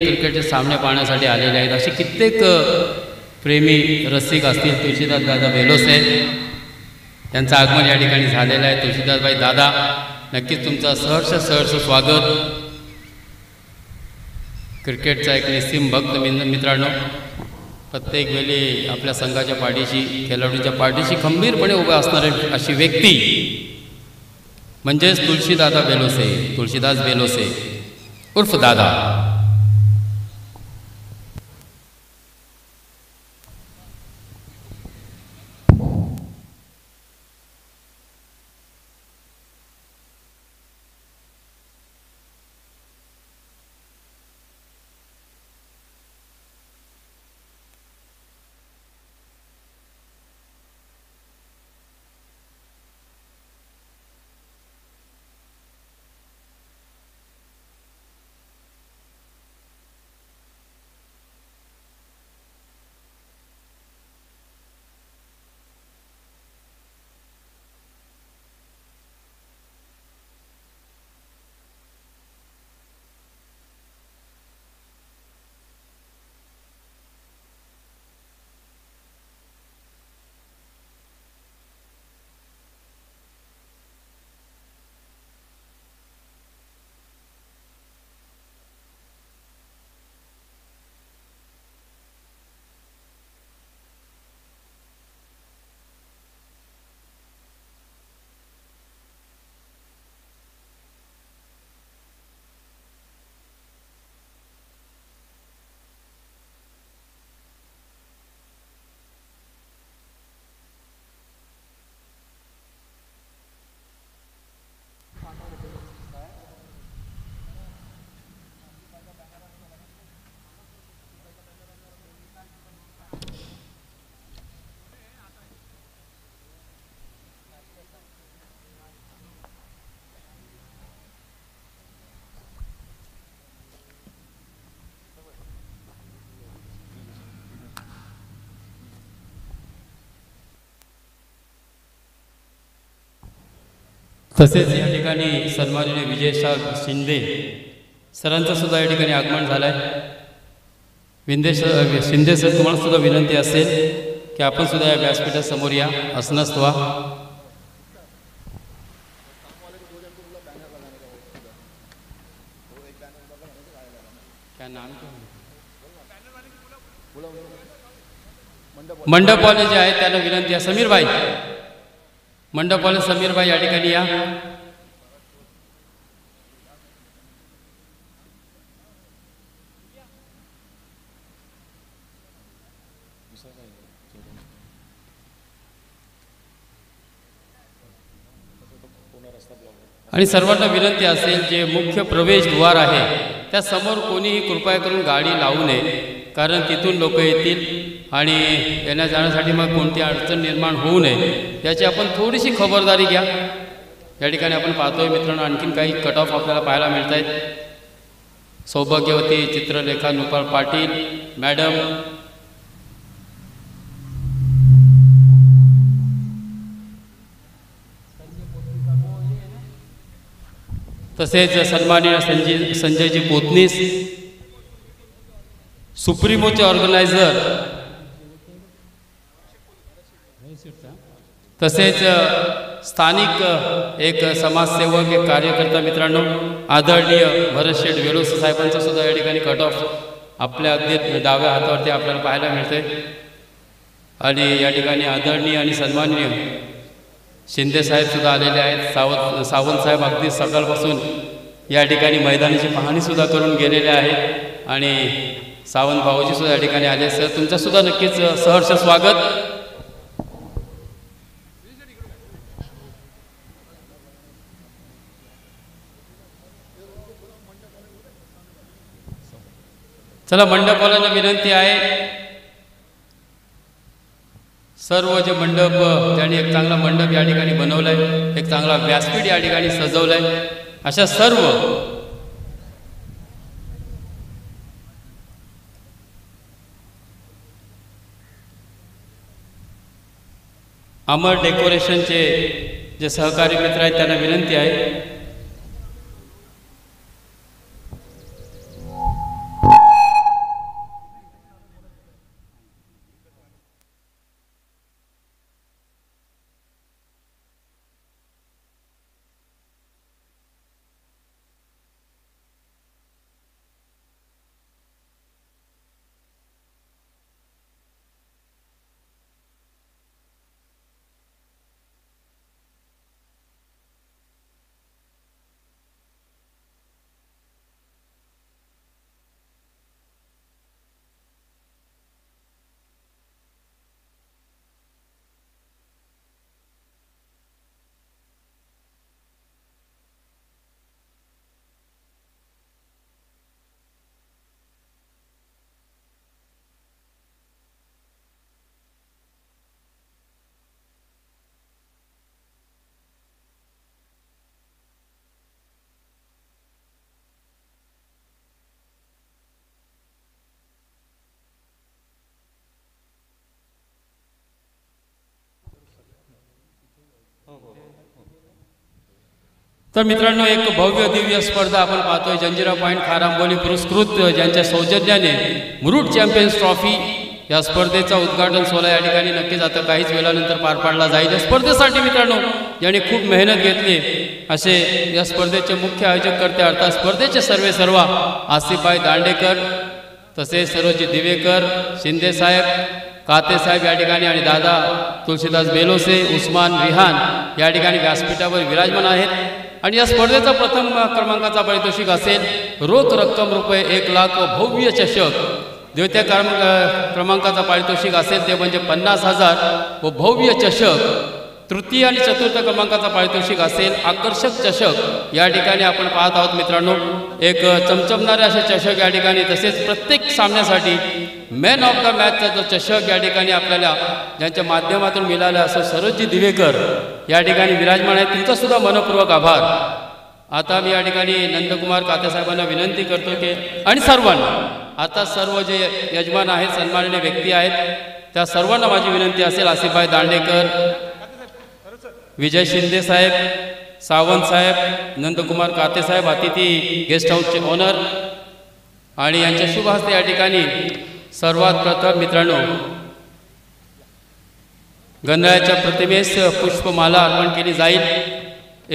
क्रिकेटचे सामने पाहण्यासाठी आलेले आहेत। असे कित्येक प्रेमी रसिक असतील। तुळशीदास दादा बेलोसे यांचं आगमन या ठिकाणी झालेलं आहे। तुळशीदासभाई दादा, नक्कीच तुमचं सहर्ष स्वागत। क्रिकेटचा एक निस्सीम भक्त मित्रांनो, प्रत्येक वेळी आपल्या संघाच्या पाठीशी, खेळाडूंच्या पाठीशी खंबीरपणे उभा असणारी अशी व्यक्ती म्हणजेच तुळशीदादा बेलोसे, तुळशीदास बेलोसे उर्फ दादा। तसेच या ठिकाणी सन्माननीय विजय शिंदे सरांचं सुद्धा या ठिकाणी आगमन झालं आहे। शिंदे सर, तुम्हाला सुद्धा विनंती असेल की आपण सुद्धा या व्यासपीठासमोर या, असनच व्हा। मंडपवाले जे आहेत त्यांना विनंती आहे, समीर भाई, मंडपवाले समीर भाई या ठिकाणी या। आणि सर्वांना विनंती असेल, जे मुख्य प्रवेशद्वार आहे त्या समोर कोणीही कृपया करून गाडी लावू नये, कारण तिथून लोक येतील आणि येण्या जाण्यासाठी मग कोणती अडचण निर्माण होऊ नये याची आपण थोडीशी खबरदारी घ्या। या ठिकाणी आपण पाहतोय मित्रांनो, आणखीन काही कट ऑफ आपल्याला पाहायला मिळत आहेत। सौभाग्यवती चित्रलेखा नुपाल पाटील मॅडम, तसेच सन्माननीय संजयजी पोतनीस, सुप्रीमोचे ऑर्गनायझर, तसेच स्थानिक एक समाजसेवक, एक कार्यकर्ता मित्रांनो, आदरणीय भरतशेठ बेलोसे साहेबांचा सुद्धा या ठिकाणी कट ऑफ आपल्या अगदी डाव्या हातावरती आपल्याला पाहायला मिळते। आणि या ठिकाणी आदरणीय आणि सन्माननीय शिंदे साहेब सुद्धा आलेले आहेत। सावंत साहेब अगदी सकाळपासून या ठिकाणी मैदानाची पाहणी सुद्धा करून गेलेले आहेत आणि सावंत भाऊजी सुद्धा या ठिकाणी आले। सर, तुमचं सुद्धा नक्कीच सहर्ष स्वागत। चला, मंडपवाल्यांना विनंती आहे, सर्व जे मंडप ज्यांनी एक चांगला मंडप या ठिकाणी बनवलाय, एक चांगला व्यासपीठ या ठिकाणी सजवलाय, अशा सर्व अमर डेकोरेशनचे जे सहकारी मित्र आहेत त्यांना विनंती आहे तर मित्रांनो, एक भव्य दिव्य स्पर्धा आपण पाहतोय. जंजिरा पॉईंट खारांबोली पुरस्कृत ज्यांच्या सौजन्याने मुरुड चॅम्पियन्स ट्रॉफी या स्पर्धेचा उद्घाटन सोहळा या ठिकाणी नक्कीच आता काहीच वेळानंतर पार पाडला जाईल. या स्पर्धेसाठी मित्रांनो ज्यांनी खूप मेहनत घेतली असे या स्पर्धेचे मुख्य आयोजक करते अर्थात स्पर्धेचे सर्व आसिफभाई दांडेकर, तसेच सरोजी दिवेकर, शिंदे साहेब, काते साहेब या ठिकाणी आणि दादा तुलसीदास बेलोसे, उस्मान रिहान या ठिकाणी व्यासपीठावर विराजमान आहेत. आणि या स्पर्धेचा प्रथम क्रमांकाचा पारितोषिक असेल रोख रक्कम रुपये 1 लाख व भव्य चषक. द्वितीय क्रमांकाचा पारितोषिक असेल ते म्हणजे 50,000 व भव्य चषक. तृतीय आणि चतुर्थ क्रमांकाचा पारितोषिक असेल आकर्षक चषक. या ठिकाणी आपण पाहत आहोत मित्रांनो एक चमचमणारे असे चषक या ठिकाणी. तसेच प्रत्येक सामन्यासाठी मॅन ऑफ द मॅचचा जो चषक या ठिकाणी आपल्याला ज्यांच्या माध्यमातून मिळाला असं सरोजी दिवेकर या ठिकाणी विराजमान आहे. तुमचासुद्धा मनपूर्वक आभार. आता मी या ठिकाणी नंदकुमार कातेसाहेबांना विनंती करतो की आणि सर्वांना आता सर्व जे यजमान आहेत सन्माननीय व्यक्ती आहेत त्या सर्वांना माझी विनंती असेल आसिफभाई दांडेकर, विजय शिंदे साहेब, सावंत साहेब, नंदकुमार काते साहेब अतिथी गेस्ट हाऊसचे ओनर आणि यांच्या शुभ हस्ते या ठिकाणी सर्वात प्रथम मित्रांनो गणरायाच्या प्रतिमेस पुष्पमाला अर्पण केली जाईल.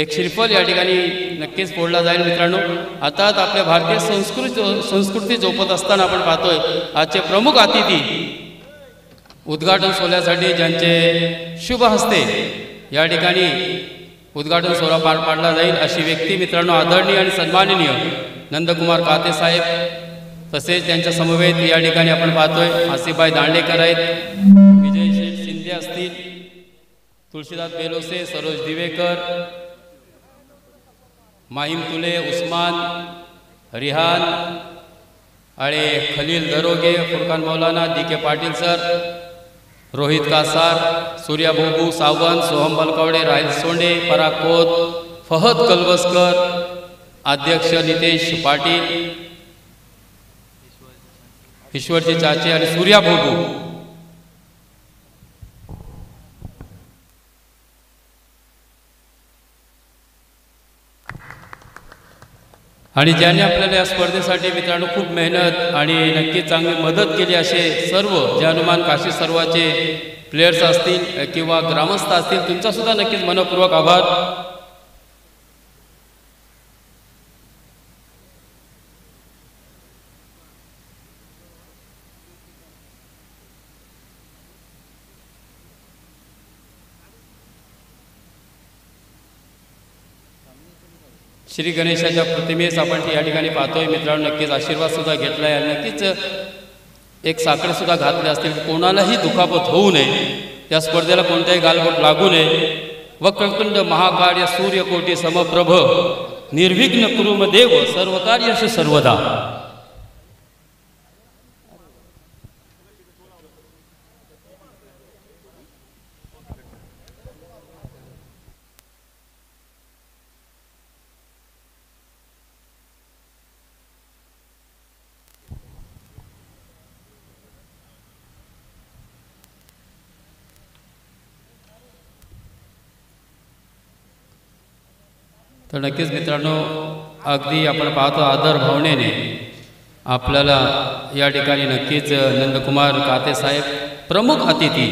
एक श्रीफल या ठिकाणी नक्कीच फोडला जाईल. मित्रांनो आता आपल्या भारतीय संस्कृती जोपत असताना आपण पाहतोय आजचे प्रमुख अतिथी उद्घाटन सोहळ्यासाठी ज्यांचे शुभ हस्ते या ठिकाणी उद्घाटन सोहळा पार पाडला जाईल अशी व्यक्ती मित्रांनो आदरणीय आणि सन्माननीय नंदकुमार काते साहेब, तसेच त्यांच्या समवेत या ठिकाणी आपण पाहतोय आसिफभाई दांडेकर आहेत, विजय शिंदे असतील, तुलसीदास बेलोसे, सरोज दिवेकर, माहीम तुले, उस्मान रिहान आणि खलील दरोगे, फुरकान मौलाना, DK पाटील सर, रोहित कासार, सूर्या भोबू, सावंत, सोहम बलकवडे, राहिल सोंडे, पराग खोत, फहद कलवस्कर, अध्यक्ष नितेश पाटील, ईश्वरजी चाचे आणि सूर्या भोबू. आणि ज्यांनी आपल्याला या स्पर्धेसाठी मित्रांनो खूप मेहनत आणि नक्कीच चांगली मदत केली असे सर्व जे हनुमान काशी सर्वाचे प्लेयर्स असतील किंवा ग्रामस्थ असतील तुमचासुद्धा नक्कीच मनपूर्वक आभार. श्री गणेशाच्या प्रतिमेस आपण या ठिकाणी पाहतोय मित्रांनो. नक्कीच आशीर्वाद सुद्धा घेतला आहे. नक्कीच एक साखळे सुद्धा घातले असतील. कोणालाही दुखापत होऊ नये, या स्पर्धेला कोणत्याही गालबोट लागू नये. वक्रतुंड महाकार्य सूर्यकोटी समप्रभ निर्विघ्न कुरु देव सर्व कार्येषु सर्वदा. तर नक्कीच मित्रांनो अगदी आपण पाहतो आदर भावनेने आपल्याला या ठिकाणी नक्कीच नंदकुमार काते साहेब प्रमुख अतिथी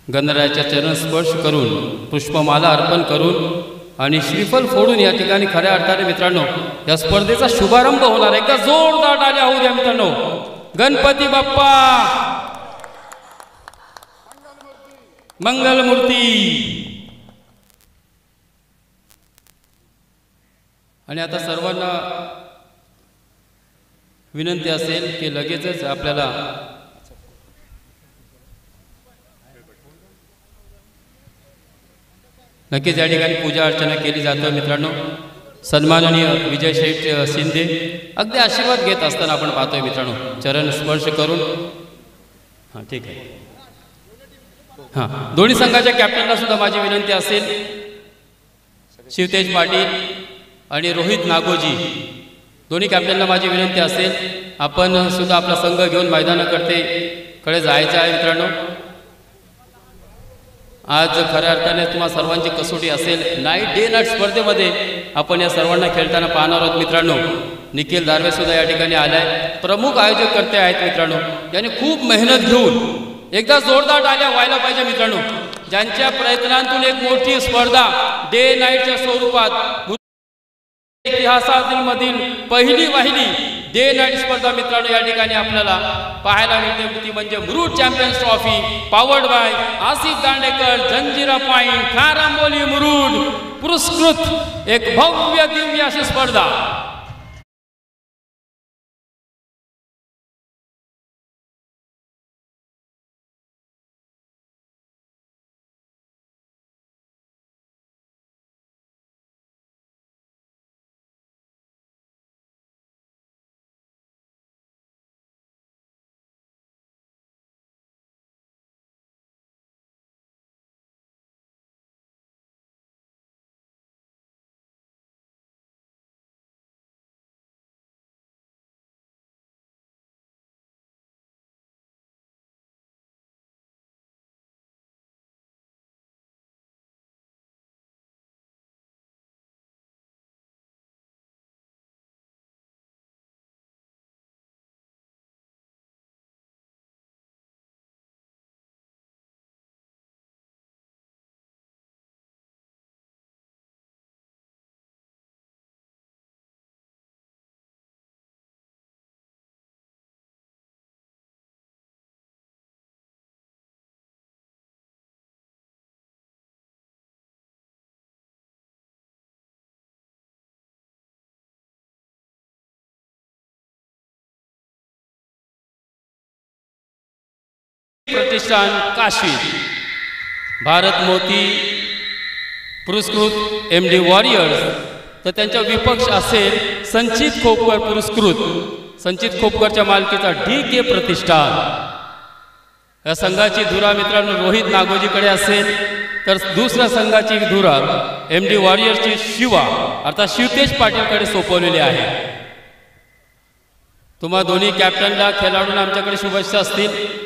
गणरायाच्या चरण स्पर्श करून पुष्पमाला अर्पण करून आणि श्रीफल फोडून या ठिकाणी खऱ्या अर्थाने मित्रांनो या स्पर्धेचा शुभारंभ होणार. एकदा जोरदार टाळ्या होऊ द्या मित्रांनो. गणपती बाप्पा मंगलमूर्ती. आणि आता सर्वांना विनंती असेल की लगेचच आपल्याला नक्कीच या ठिकाणी पूजा अर्चना केली जाते. मित्रांनो सन्माननीय विजय शेठ शिंदे अगदी आशीर्वाद घेत असताना आपण पाहतोय मित्रांनो चरण स्पर्श करून. हां ठीक आहे. हां दोन्ही संघाच्या कॅप्टनला सुद्धा माझी विनंती असेल शिवतेज पाटील आणि रोहित नागोजी दोन्ही कॅप्टनला माझी विनंती असेल आपण सुद्धा आपला संघ घेऊन मैदानाकडे जायचं आहे मित्रांनो. आज खऱ्या अर्थाने तुम्हा सर्वांची कसोटी असेल. डे नाईट स्पर्धेमध्ये आपण या सर्वांना खेळताना पाहणार आहोत मित्रांनो. निखिल दार्वे सुद्धा या ठिकाणी आलाय. प्रमुख आयोजक करते आहेत मित्रांनो, यांनी खूप मेहनत घेऊन एकदा जोरदार टाळ्या व्हायला पाहिजे मित्रांनो. ज्यांच्या प्रयत्नांतून एक मोठी स्पर्धा डे नाईटच्या स्वरूपात इतिहासातील पहिली डे नाईट स्पर्धा मित्रांनो या ठिकाणी आपल्याला पाहायला मिळते. ती म्हणजे Murud champions trophy powered by Asif Dandekar, Janjira point, Kharamboli Murud पुरस्कृत एक भव्य दिव्य अशी स्पर्धा. प्रतिष्ठान काशी, भारत मोती पुरस्कृत MD वॉरियर्स, तर त्यांचा विपक्ष असेल संचित खोपकर पुरस्कृत संचित खोपकरच्या मालकीचा DK प्रतिष्ठान. या संघाची धुरा मित्रांनो रोहित नागोजीकडे असेल, तर दुसऱ्या संघाची धुरा MD वॉरियर्सची शिवा अर्थात शिवतेज पाटीलकडे सोपवलेली आहे. तुम्हा दोन्ही कॅप्टनला खेळाडूंना आमच्याकडे शुभेच्छा असतील.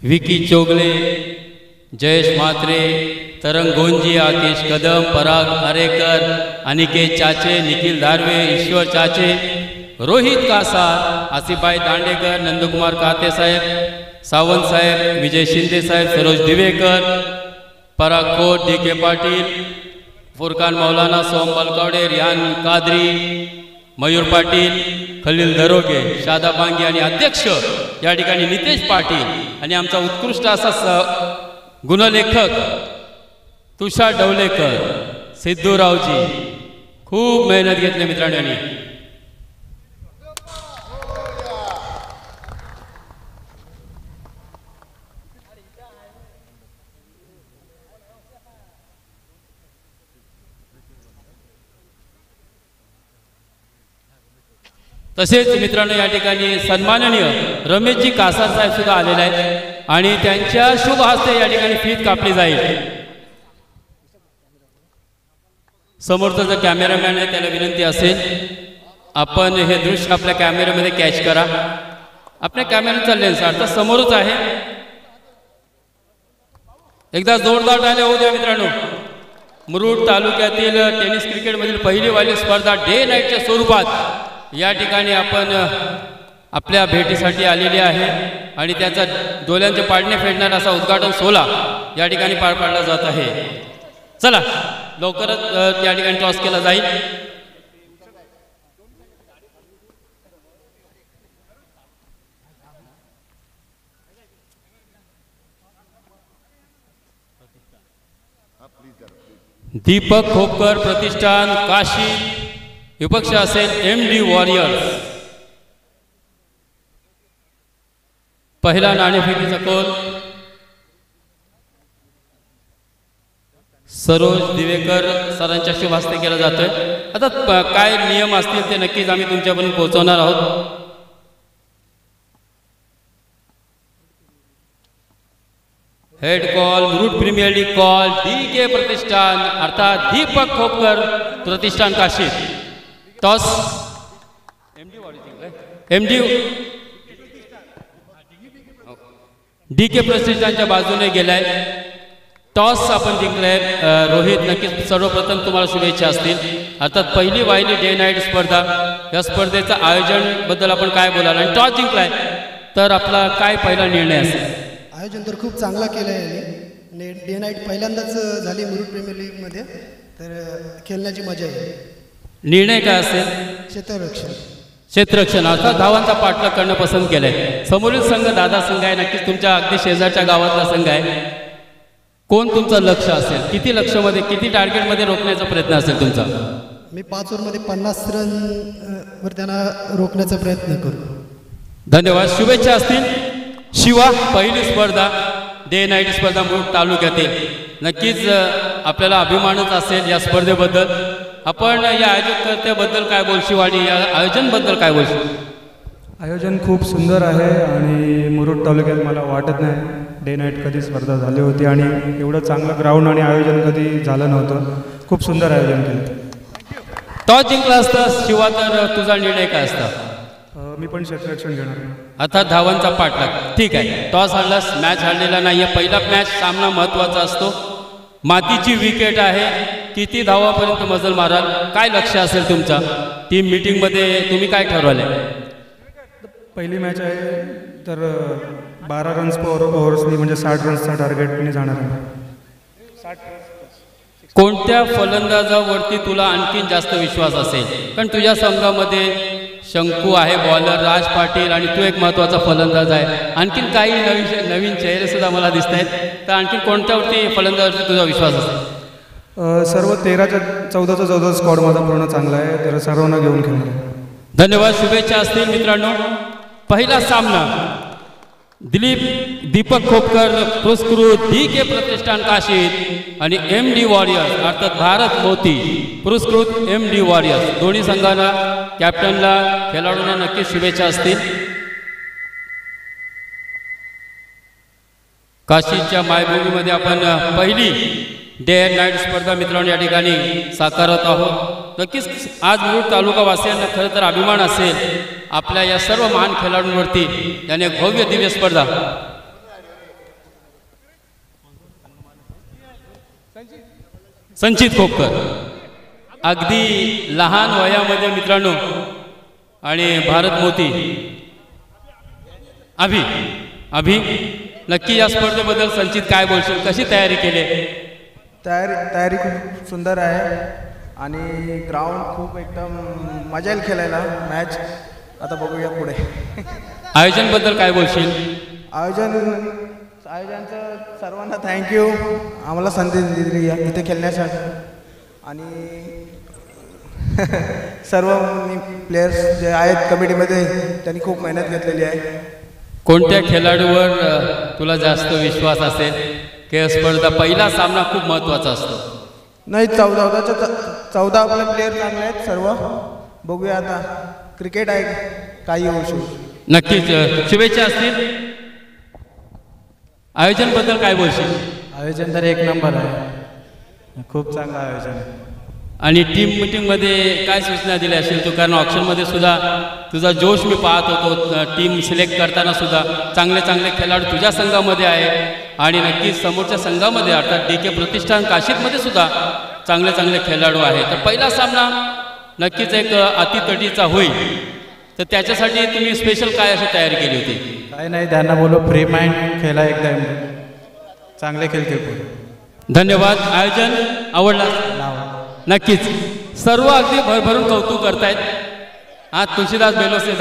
विकी चोगले, जयेश म्हात्रे, तरंग गोंजी, आकेश कदम, पराग आरेकर, अनिकेत चाचे, निखिल दार्वे, ईश्वर चाचे, रोहित कासार, आसिफभाई दांडेकर, नंदकुमार काते साहेब, सावंत साहेब, विजय शिंदे साहेब, सरोज दिवेकर, पराग खोत, DK पाटील, फुरकान मौलाना, सोम बलकवडे, रियान कादरी, मयूर पाटील, खलील दरोगे, शादा बांगी आणि अध्यक्ष या ठिकाणी नितेश पाटील आणि आमचा उत्कृष्ट असा गुणलेखक तुषार डवलेकर, सिद्धूरावजी. खूप मेहनत घेतली मित्रांनी. तसेच मित्रांनो या ठिकाणी सन्माननीय रमेशजी कासार साहेब सुद्धा आलेले आहेत आणि त्यांच्या शुभ हस्ते या ठिकाणी फीत कापली जाईल. समोरचा जो कॅमेरामॅन आहे त्याला विनंती असेल आपण हे दृश्य आपल्या कॅमेऱ्यामध्ये कॅच करा. आपल्या कॅमेऱ्याचा लेन्स अर्थात समोरच आहे. एकदा जोरदार टाळ्या होऊ द्या मित्रांनो. मुरुड तालुक्यातील टेनिस क्रिकेटमधील पहिली वाली स्पर्धा डे नाईटच्या स्वरूपात या ठिकाणी आपण आपल्या भेटीसाठी आलेली आहे आणि त्याचा डोल्यांचे पाडणे फेडणार असा उद्घाटन सोहळा या ठिकाणी पार पाडला जात आहे. चला लवकरच या ठिकाणी टॉस केला जाईल. दीपक खोपकर प्रतिष्ठान काशी, विपक्ष असेल MD वॉरियर्स. पहिला नाणेफेकीचा कौल सरोज दिवेकर सरांच्या शुभ हस्ते केला जातोय. आता काय नियम असतील ते नक्कीच आम्ही तुमच्यापर्यंत पोहोचवणार आहोत. Head call Murud premier league call DK प्रतिष्ठान अर्थात दीपक खोपकर प्रतिष्ठान काशी. टॉस MD DK प्रतिष्ठानच्या बाजूने गेलाय. टॉस आपण जिंकलाय. रोहित, नक्कीच सर्वप्रथम तुम्हाला शुभेच्छा असतील. अर्थात पहिली वाहिली डे नाईट स्पर्धा, या स्पर्धेचं आयोजन बद्दल आपण काय बोलाल आणि टॉस जिंकलाय तर आपला काय पहिला निर्णय असेल? आयोजन तर खूप चांगला केलं आहे यांनी. डे नाईट पहिल्यांदाच झाली मुरुड प्रीमियर लीगमध्ये, तर खेळण्याची मजा आहे. निर्णय काय असेल? क्षेत्ररक्षण अर्थात धावांचा पाठलाग करणं पसंत केलंय. समोरील संघ दादा संघ आहे, नक्कीच तुमच्या अगदी शेजारच्या गावातला संघ आहे. कोण तुमचं लक्ष असेल? किती लक्षमध्ये, किती टार्गेटमध्ये रोखण्याचा प्रयत्न असेल तुमचा? मी 5 ओव्हरमध्ये 50 रन वर त्यांना रोखण्याचा प्रयत्न करू. धन्यवाद, शुभेच्छा असतील. शिवा, पहिली स्पर्धा डे नाईट स्पर्धा मुरुड तालुक्यातील, नक्कीच आपल्याला अभिमानच असेल या स्पर्धेबद्दल. आपण या आयोजकर्त्याबद्दल काय बोलशील आणि या आयोजनबद्दल काय बोलशील? आयोजन खूप सुंदर आहे आणि मुरुड तालुक्यात मला वाटत नाही डे नाईट कधी स्पर्धा झाली होती आणि एवढं चांगलं ग्राउंड आणि आयोजन कधी झालं नव्हतं. खूप सुंदर आयोजन केलं. टॉस जिंकला असता शिवा तर तुझा निर्णय काय असता? मी पण क्षेत्ररक्षण घेणार. अर्थात धावांचा पाठलाग. ठीक आहे, टॉस हारलास, मॅच हारलेला नाही आहे. पहिला मॅच सामना महत्त्वाचा असतो. मातीची विकेट आहे, किती धावापर्यंत मजल माराल, काय लक्ष असेल तुमचा? टीम मीटिंगमध्ये तुम्ही काय ठरवलंय? पहिली मॅच आहे तर 12 रन्स पर ओव्हर्सनी म्हणजे 60 रन्सचा टार्गेटने जाणार आहे. कोणत्या फलंदाजावरती तुला आणखीन जास्त विश्वास असेल? कारण तुझ्या संघामध्ये शंकू आहे बॉलर, राज पाटील आणि तू एक महत्त्वाचा फलंदाज आहे. आणखीन काही नवीन चेहरे सुद्धा मला दिसत आहेत, तर आणखीन कोणत्यावरती फलंदाजावरती तुझा विश्वास असेल? सर्व 13च्या 14 स्क्वॉड माझा पूर्ण चांगला आहे, तर सर्वांना घेऊन खेळणार आहे. धन्यवाद, शुभेच्छा असतील मित्रांनो. पहिला सामना दीपक खोपकर पुरस्कृत DK प्रतिष्ठान काशीद आणि MD वॉरियर्स अर्थात भारत मोती पुरस्कृत MD वॉरियर्स. दोन्ही संघांना, कॅप्टनला, खेळाडूंना नक्कीच शुभेच्छा असतील. काशीदच्या मायभूमीमध्ये आपण पहिली डे अँड नाईट स्पर्धा मित्रांनो या ठिकाणी साकारत आहोत. नक्कीच आज मुरुड तालुकावासियांना खरं तर अभिमान असेल आपल्या या सर्व महान खेळाडूंवरती, त्याने भव्य दिव्य स्पर्धा. संचित खोपकर अगदी लहान वयामध्ये मित्रांनो, आणि भारत मोती अभि नक्की या स्पर्धेबद्दल संचित काय बोलशील? कशी तयारी केली? तयारी खूप सुंदर आहे आणि ग्राउंड खूप एकदम मजा येईल खेळायला मॅच. आता बघूया पुढे. आयोजनबद्दल काय बोलशील? आयोजनचं सर्वांना थँक्यू, आम्हाला संधी दिली इथे खेळण्यासाठी. आणि सर्व प्लेयर्स जे आहेत कमिटीमध्ये त्यांनी खूप मेहनत घेतलेली आहे. कोणत्या खेळाडूवर तुला जास्त विश्वास असेल की स्पर्धा पहिला सामना खूप महत्त्वाचा असतो? नाही, 14 आपले प्लेयर चांगले आहेत सर्व. बघूया आता, क्रिकेट आहे, काही होऊ शकतो. नक्कीच शुभेच्छा असतील. आयोजनबद्दल काय बोलशील? आयोजन तर एक नंबर आहे, खूप चांगलं आयोजन आहे. आणि टीम मीटिंगमध्ये काय सूचना दिल्या असेल तू? कारण ऑप्शनमध्ये सुद्धा तुझा जोश मी पाहत होतो. टीम सिलेक्ट करताना सुद्धा चांगले खेळाडू तुझ्या संघामध्ये आहे आणि नक्कीच समोरच्या संघामध्ये अर्थात DK प्रतिष्ठान काशीदमध्ये सुद्धा चांगले खेळाडू आहेत. तर पहिला सामना नक्कीच एक अतितटीचा होईल, तर त्याच्यासाठी तुम्ही स्पेशल काय अशी तयारी केली होती? काय नाही, त्यांना बोलो फ्री माइंड खेळा, एकदा चांगले खेळतील. धन्यवाद. आयोजन आवडला नक्कीच. सर्व अगदी भरभरून कौतुक करतायत. आज तुळशीदास बेलोसे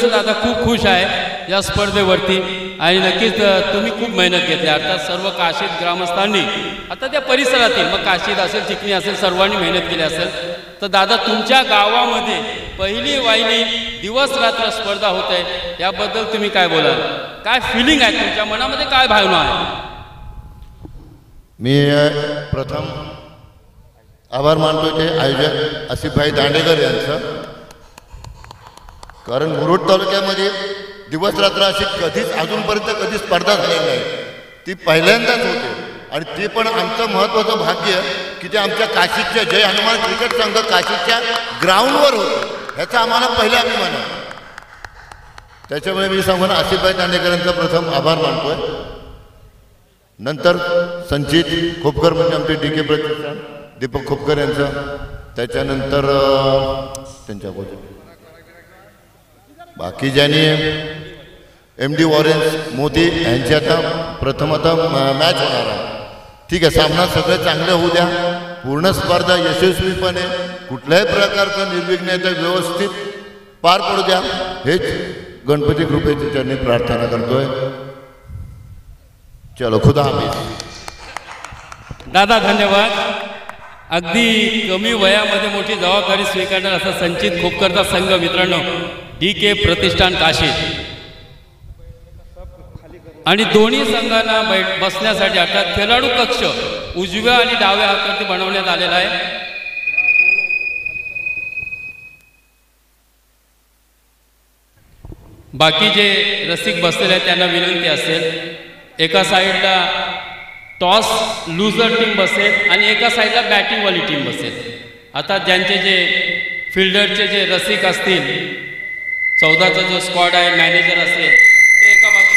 दादा खूप खुश आहे या स्पर्धेवरती आणि नक्कीच तुम्ही खूप मेहनत घेतली. अर्थात सर्व काशीद ग्रामस्थांनी, आता त्या परिसरातील मग काशीद असेल, चिखली असेल, सर्वांनी मेहनत केली असेल. तर दादा, तुमच्या गावामध्ये पहिली वाहिनी दिवस रात्र स्पर्धा होत आहे, याबद्दल तुम्ही काय बोलाल? काय फिलिंग आहे तुमच्या मनामध्ये, काय भावना आहे? मी प्रथम आभार मानतो ते आयोजक आसिफभाई दांडेकर यांचं. कारण मुरुड तालुक्यामध्ये दिवसरात्र अशी कधीच अजूनपर्यंत कधी स्पर्धा झालेली नाही, ती पहिल्यांदाच होते. आणि ते पण आमचं महत्त्वाचं भाग्य की ते आमच्या काशीच्या जय हनुमान क्रिकेट संघ काशीच्या ग्राउंडवर होतं, ह्याचा आम्हाला पहिला अभिमान आहे. त्याच्यामुळे मी सांगून आसिफभाई दांडेकरांचा प्रथम आभार मानतोय. नंतर संचित खोपकर म्हणजे आमचे DK प्रतिष्ठान दीपक खोपकर यांचं, त्याच्यानंतर त्यांच्या बाकी ज्यांनी MD वॉरेन्स मोदी यांची आता प्रथम आता मॅच होणार आहे. ठीक आहे, सामना सगळं चांगलं होऊ द्या, पूर्ण स्पर्धा यशस्वीपणे कुठल्याही प्रकारचं निर्विघ्नता व्यवस्थित पार पडू द्या, हेच गणपती कृपेच्या चरणी प्रार्थना करतोय. चलो, खुदा हाफिज. दादा धन्यवाद. अगदी कमी वयामध्ये मोठी जबाबदारी स्वीकारणार असा संचित खोपकरचा संघ मित्रांनो DK प्रतिष्ठान काशी. आणि दोन्ही संघांना बसण्यासाठी अर्थात खेळाडू कक्ष उजव्या आणि डाव्या हातावरती बनवण्यात आलेला आहे. बाकी जे रसिक बसलेले आहेत त्यांना विनंती असेल, एका साईडला टॉस लुझर टीम बसेल आणि एका साईडला बॅटिंगवाली टीम बसेल. आता ज्यांचे जे फिल्डरचे जे रसिक असतील, 14चा जो स्क्वॉड आहे, मॅनेजर असेल, ते एका बाजूला.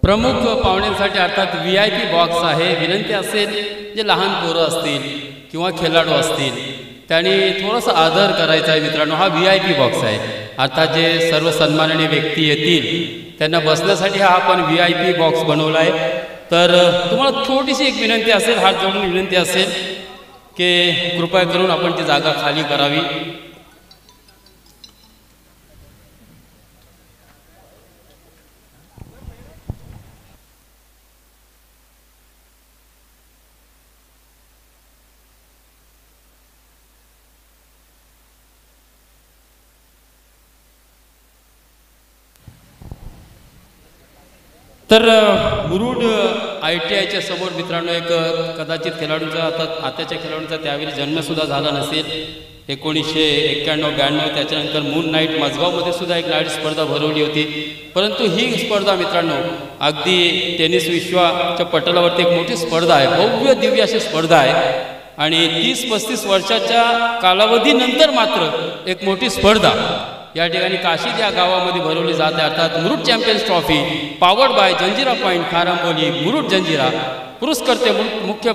प्रमुख पाहुण्यांसाठी अर्थात VIP बॉक्स आहे. विनंती असेल जे लहान पोरं असतील किंवा खेळाडू असतील त्यांनी थोडंसं आदर करायचा आहे मित्रांनो. हा VIP बॉक्स आहे. अर्थात जे सर्व सन्माननीय व्यक्ती येतील त्यांना बसण्यासाठी हा आपण VIP बॉक्स बनवला आहे. तर तुम्हाला छोटीशी एक विनंती असेल, हात जोडून विनंती असेल की कृपया करून आपण ती जागा खाली करावी. तर मुरुड ITIच्या समोर मित्रांनो एक कदाचित खेळाडूंचा आताच्या खेळाडूंचा त्यावेळी जन्मसुद्धा झाला नसेल. 1991-92 त्याच्यानंतर मून नाईट मजगावमध्ये सुद्धा एक नाईट स्पर्धा भरवली होती. परंतु ही स्पर्धा मित्रांनो अगदी टेनिस विश्वाच्या पटलावरती एक मोठी स्पर्धा आहे, भव्य दिव्य अशी स्पर्धा आहे. आणि 30-35 वर्षाच्या कालावधीनंतर मात्र एक मोठी स्पर्धा या ठिकाणी काशीद या गावामध्ये भरवली जाते. अर्थात Murud champions trophy, powered by Janjira point Kharamboli, Murud Janjira. पुरस्कर्ते मुख्य